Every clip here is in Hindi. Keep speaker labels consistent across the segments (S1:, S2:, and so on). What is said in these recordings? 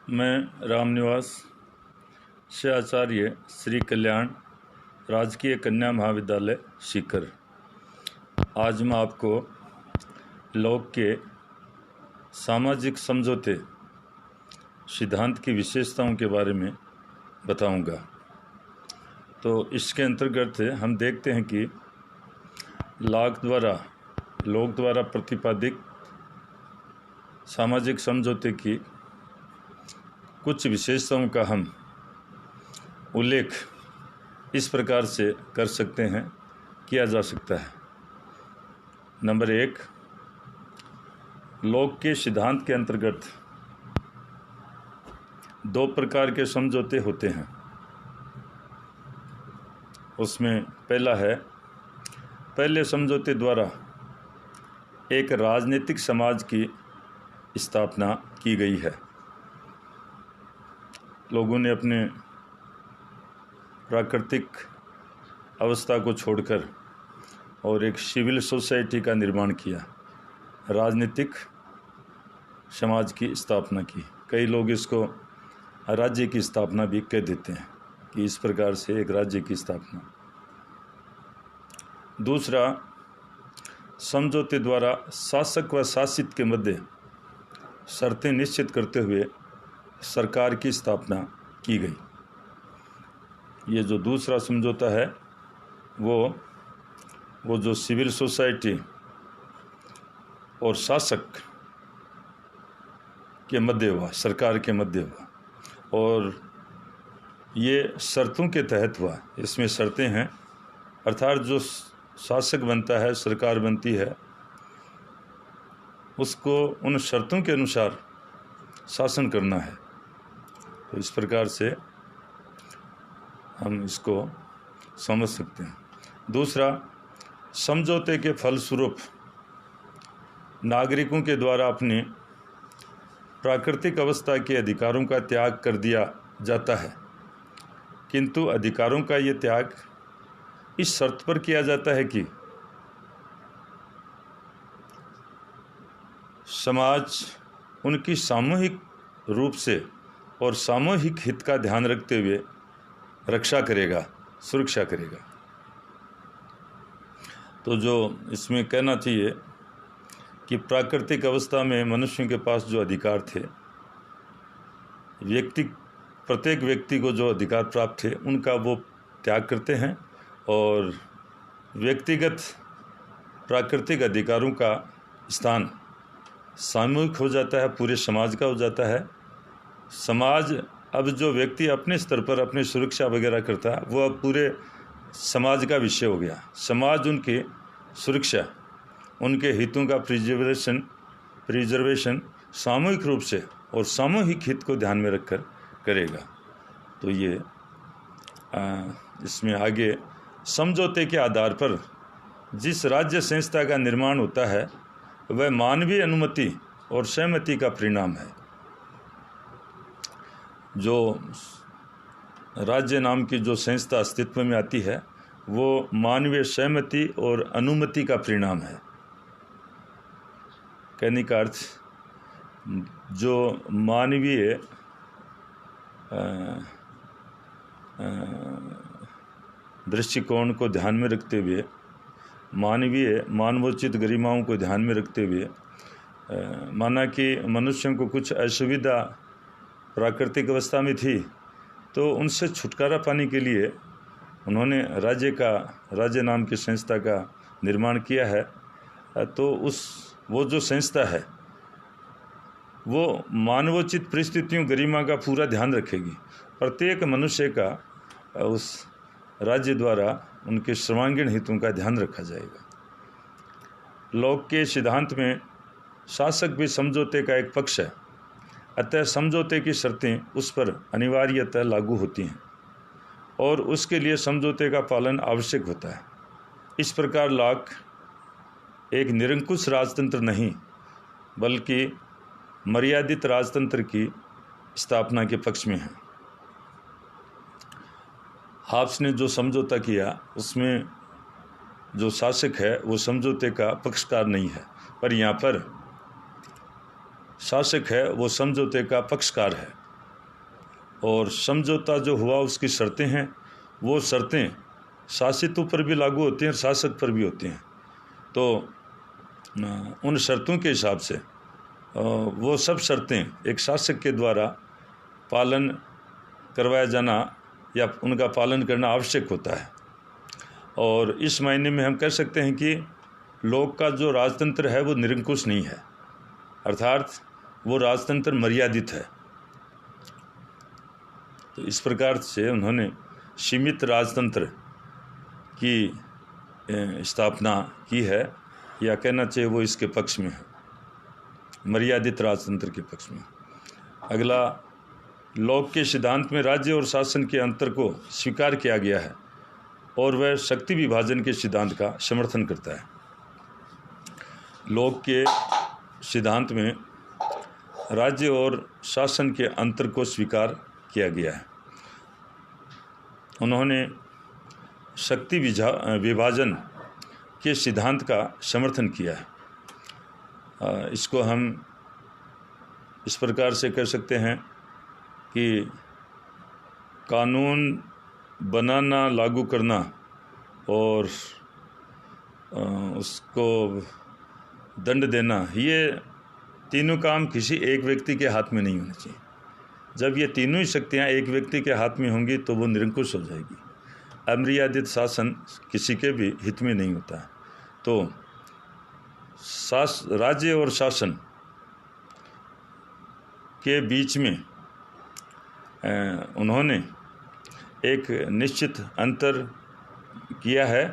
S1: मैं रामनिवास से आचार्य श्री कल्याण राजकीय कन्या महाविद्यालय सीकर। आज मैं आपको लॉक के सामाजिक समझौते सिद्धांत की विशेषताओं के बारे में बताऊंगा। तो इसके अंतर्गत हम देखते हैं कि लॉक द्वारा प्रतिपादित सामाजिक समझौते की कुछ विशेषताओं का हम उल्लेख इस प्रकार से कर सकते हैं, किया जा सकता है। नंबर 1, लॉक के सिद्धांत के अंतर्गत 2 प्रकार के समझौते होते हैं। उसमें पहला है, पहले समझौते द्वारा एक राजनीतिक समाज की स्थापना की गई है। लोगों ने अपने प्राकृतिक अवस्था को छोड़कर और एक सिविल सोसाइटी का निर्माण किया, राजनीतिक समाज की स्थापना की। कई लोग इसको राज्य की स्थापना भी कह देते हैं कि इस प्रकार से एक राज्य की स्थापना। दूसरा, समझौते द्वारा शासक व शासित के मध्य शर्तें निश्चित करते हुए सरकार की स्थापना की गई। ये जो दूसरा समझौता है वो जो सिविल सोसाइटी और शासक के मध्य हुआ, सरकार के मध्य हुआ, और ये शर्तों के तहत हुआ। इसमें शर्तें हैं, अर्थात जो शासक बनता है, सरकार बनती है, उसको उन शर्तों के अनुसार शासन करना है। तो इस प्रकार से हम इसको समझ सकते हैं। दूसरा, समझौते के फलस्वरूप नागरिकों के द्वारा अपनी प्राकृतिक अवस्था के अधिकारों का त्याग कर दिया जाता है, किंतु अधिकारों का ये त्याग इस शर्त पर किया जाता है कि समाज उनकी सामूहिक रूप से और सामूहिक हित का ध्यान रखते हुए रक्षा करेगा, सुरक्षा करेगा। तो जो इसमें कहना चाहिए कि प्राकृतिक अवस्था में मनुष्यों के पास जो अधिकार थे, प्रत्येक व्यक्ति को जो अधिकार प्राप्त थे, उनका वो त्याग करते हैं और व्यक्तिगत प्राकृतिक अधिकारों का स्थान सामूहिक हो जाता है, पूरे समाज का हो जाता है। समाज, अब जो व्यक्ति अपने स्तर पर अपनी सुरक्षा वगैरह करता है, वो अब पूरे समाज का विषय हो गया। समाज उनकी सुरक्षा, उनके हितों का प्रिजर्वेशन सामूहिक रूप से और सामूहिक हित को ध्यान में रखकर करेगा। तो ये इसमें आगे, समझौते के आधार पर जिस राज्य संस्था का निर्माण होता है वह मानवीय अनुमति और सहमति का परिणाम है। जो राज्य नाम की जो संस्था अस्तित्व में आती है, वो मानवीय सहमति और अनुमति का परिणाम है। कहने का अर्थ, जो मानवीय दृष्टिकोण को ध्यान में रखते हुए, मानवोचित गरिमाओं को ध्यान में रखते हुए, माना कि मनुष्यों को कुछ असुविधा प्राकृतिक अवस्था में थी, तो उनसे छुटकारा पाने के लिए उन्होंने राज्य नाम की संस्था का निर्माण किया है। तो वो जो संस्था है वो मानवोचित परिस्थितियों, गरिमा का पूरा ध्यान रखेगी। प्रत्येक मनुष्य का उस राज्य द्वारा उनके सर्वांगीण हितों का ध्यान रखा जाएगा। लॉक के सिद्धांत में शासक भी समझौते का एक पक्ष है, अतः समझौते की शर्तें उस पर अनिवार्यतः लागू होती हैं और उसके लिए समझौते का पालन आवश्यक होता है। इस प्रकार लॉक एक निरंकुश राजतंत्र नहीं, बल्कि मर्यादित राजतंत्र की स्थापना के पक्ष में है। हाब्स ने जो समझौता किया, उसमें जो शासक है वो समझौते का पक्षकार नहीं है, पर यहाँ पर शासक है वो समझौते का पक्षकार है। और समझौता जो हुआ उसकी शर्तें हैं, वो शर्तें शासितों पर भी लागू होती हैं और शासक पर भी होती हैं। तो उन शर्तों के हिसाब से वो सब शर्तें एक शासक के द्वारा पालन करवाया जाना या उनका पालन करना आवश्यक होता है। और इस मायने में हम कह सकते हैं कि लोक का जो राजतंत्र है वो निरंकुश नहीं है, अर्थात वो राजतंत्र मर्यादित है। तो इस प्रकार से उन्होंने सीमित राजतंत्र की स्थापना की है, या कहना चाहिए वो इसके पक्ष में है, मर्यादित राजतंत्र के पक्ष में। अगला, लोक के सिद्धांत में राज्य और शासन के अंतर को स्वीकार किया गया है और वह शक्ति विभाजन के सिद्धांत का समर्थन करता है। लोक के सिद्धांत में राज्य और शासन के अंतर को स्वीकार किया गया है। उन्होंने शक्ति विभाजन के सिद्धांत का समर्थन किया है। इसको हम इस प्रकार से कह सकते हैं कि कानून बनाना, लागू करना और उसको दंड देना, ये तीनों काम किसी एक व्यक्ति के हाथ में नहीं होने चाहिए। जब ये तीनों ही शक्तियाँ एक व्यक्ति के हाथ में होंगी तो वो निरंकुश हो जाएगी। अमर्यादित शासन किसी के भी हित में नहीं होता है। तो राज्य और शासन के बीच में उन्होंने एक निश्चित अंतर किया है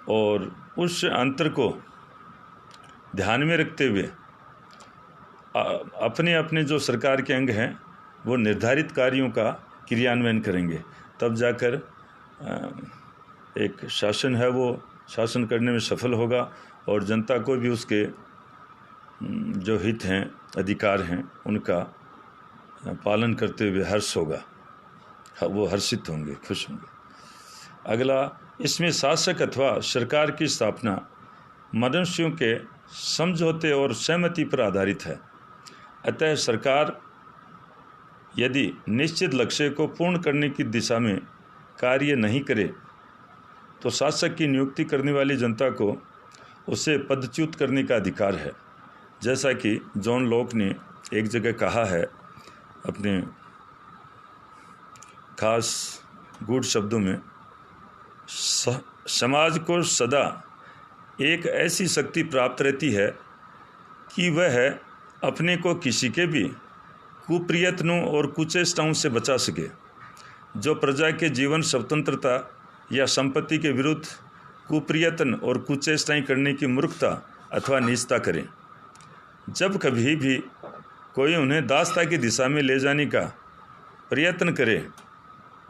S1: और उस अंतर को ध्यान में रखते हुए अपने अपने जो सरकार के अंग हैं वो निर्धारित कार्यों का क्रियान्वयन करेंगे, तब जाकर एक शासन है वो शासन करने में सफल होगा और जनता को भी उसके जो हित हैं, अधिकार हैं, उनका पालन करते हुए हर्ष होगा, वो हर्षित होंगे, खुश होंगे। अगला, इसमें शासक अथवा सरकार की स्थापना मनुष्यों के समझौते और सहमति पर आधारित है। अतः सरकार यदि निश्चित लक्ष्य को पूर्ण करने की दिशा में कार्य नहीं करे तो शासक की नियुक्ति करने वाली जनता को उसे पदच्युत करने का अधिकार है। जैसा कि जॉन लॉक ने एक जगह कहा है अपने खास गूढ़ शब्दों में, समाज को सदा एक ऐसी शक्ति प्राप्त रहती है कि वह अपने को किसी के भी कुप्रयत्नों और कुचेष्टाओं से बचा सके। जो प्रजा के जीवन स्वतंत्रता या संपत्ति के विरुद्ध कुप्रयत्न और कुचेष्टाएं करने की मूर्खता अथवा नीचता करें। जब कभी भी कोई उन्हें दासता की दिशा में ले जाने का प्रयत्न करे,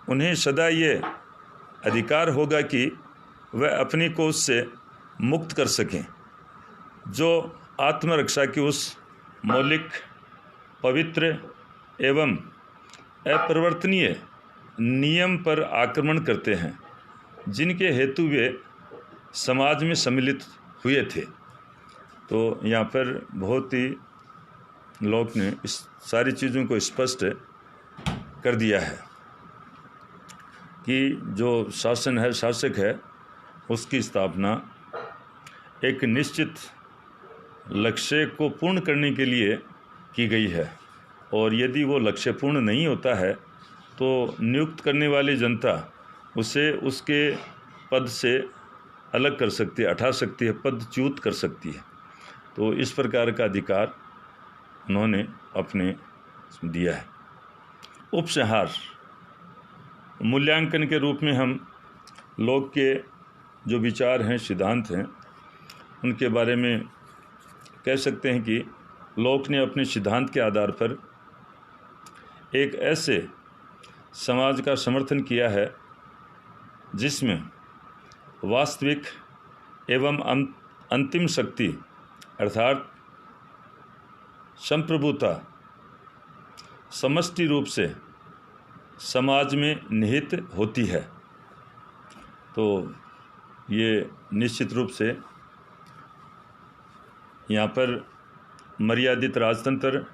S1: उन्हें सदा ये अधिकार होगा कि वह अपने को उससे मुक्त कर सकें। जो आत्मरक्षा की उस मौलिक, पवित्र एवं अपरिवर्तनीय नियम पर आक्रमण करते हैं जिनके हेतु वे समाज में सम्मिलित हुए थे। तो यहाँ पर बहुत ही लोक ने इस सारी चीज़ों को स्पष्ट कर दिया है कि जो शासन है, शासक है, उसकी स्थापना एक निश्चित लक्ष्य को पूर्ण करने के लिए की गई है और यदि वो लक्ष्य पूर्ण नहीं होता है तो नियुक्त करने वाली जनता उसे उसके पद से अलग कर सकती है, हटा सकती है, पदच्युत कर सकती है। तो इस प्रकार का अधिकार उन्होंने अपने दिया है। उपसंहार, मूल्यांकन के रूप में हम लोक के जो विचार हैं, सिद्धांत हैं, उनके बारे में कह सकते हैं कि लोक ने अपने सिद्धांत के आधार पर एक ऐसे समाज का समर्थन किया है जिसमें वास्तविक एवं अंतिम शक्ति अर्थात संप्रभुता समष्टि रूप से समाज में निहित होती है। तो ये निश्चित रूप से यहाँ पर मर्यादित राजतंत्र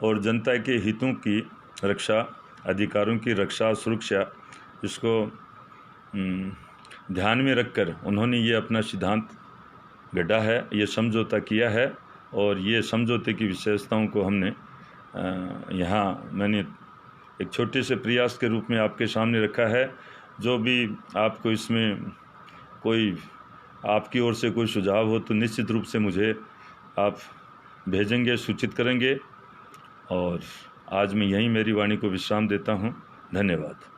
S1: और जनता के हितों की रक्षा अधिकारों की रक्षा और सुरक्षा, इसको ध्यान में रखकर उन्होंने ये अपना सिद्धांत गढ़ा है, ये समझौता किया है। और ये समझौते की विशेषताओं को हमने यहाँ मैंने एक छोटे से प्रयास के रूप में आपके सामने रखा है। जो भी आपको इसमें कोई आपकी ओर से कोई सुझाव हो तो निश्चित रूप से मुझे आप भेजेंगे, सूचित करेंगे। और आज मैं यहीं मेरी वाणी को विश्राम देता हूँ। धन्यवाद।